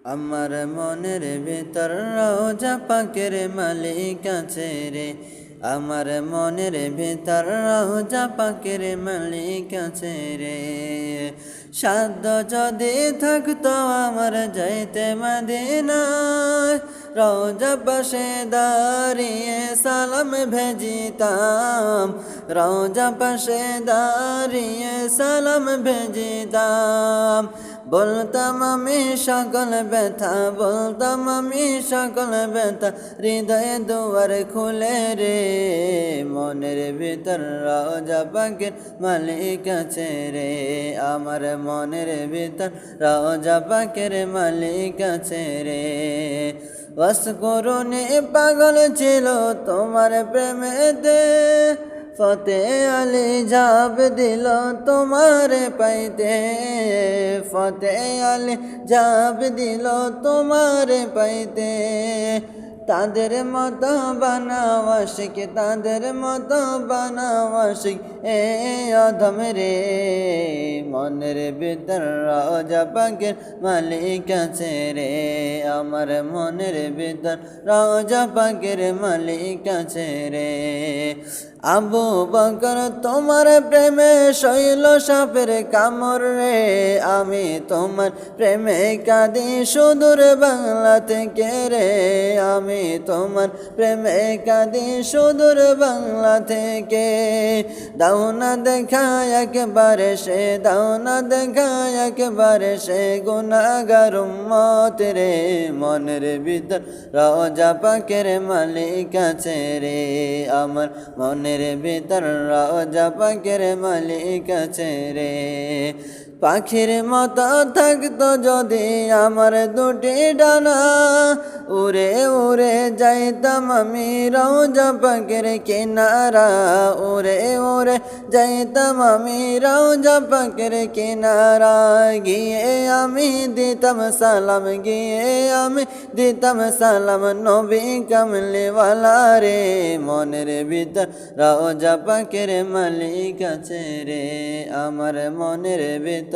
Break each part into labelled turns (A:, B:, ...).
A: আমার মনের ভিতর রওজা পাকের মালিক আছে রে। আমার মনের ভিতর রওজা পাকের মালিক আছে রে। সাধ্য যদি থাকতো আমার যাইতে মদিনায়, রওজা পাশে দাঁড়িয়ে সালাম ভেজিতাম। রওজা পাশে দাঁড়িয়ে সালাম ভেজিতাম। বলতাম আমি সকল ব্যথা, বলতাম আমি সকল ব্যথা, হৃদয়ে দুয়ার খুলে রে। মনের ভিতর রওজা পাকের মালিক আছে রে। আমার মনের ভিতর রওজা পাকের মালিক আছে রে। ওয়াসকুরুনি পাগল ছিল তোমার প্রেমেতে, ফতে আলী জাব দিল তোমার পাইতে। ফতে আলী জাব দিল তোমার পাইতে। তাদের মতো বানাও আশিক, তাদের মতো বানাও আশিক এ অধম রে। মনের ভিতর রওজা পাকের মালিক আছে রে। আমার মনের ভিতর রওজা পাকের মালিক আছে রে। আবু বকর তোমার প্রেমে শৈল সাপের কামড় রে। আমি তোমার প্রেমে কাঁদি সুদূর বাংলা থেকে রে। আমি তোমার প্রেমে কাঁদি সুদূর বাংলা থেকে। দাও না দেখা একবারে সে, দাও না দেখা একবারে সে গুনাহগার উম্মত রে। মনের ভিতর রওজা পাকের মালিক আছে রে। আমার মনের ভিতর রওজা পাকের মালিক আছে রে। পাখির মতো থাকতো যদি আমার দুটি ডানা, উড়ে উড়ে যাইতাম আমি রওজা পাকের কিনারা। উড়ে উড়ে যাইতাম আমি রওজা পাকের কিনারা। গিয়ে আমি দিতাম সালাম, গিয়ে আমি দিতাম সালাম নবী কামলিওয়ালা রে। মনের ভিতর রওজা পাকের মালিক আছে রে। আমার মনের ভিতর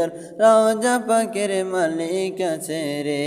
A: রওজা পাকের মালিক আছে রে।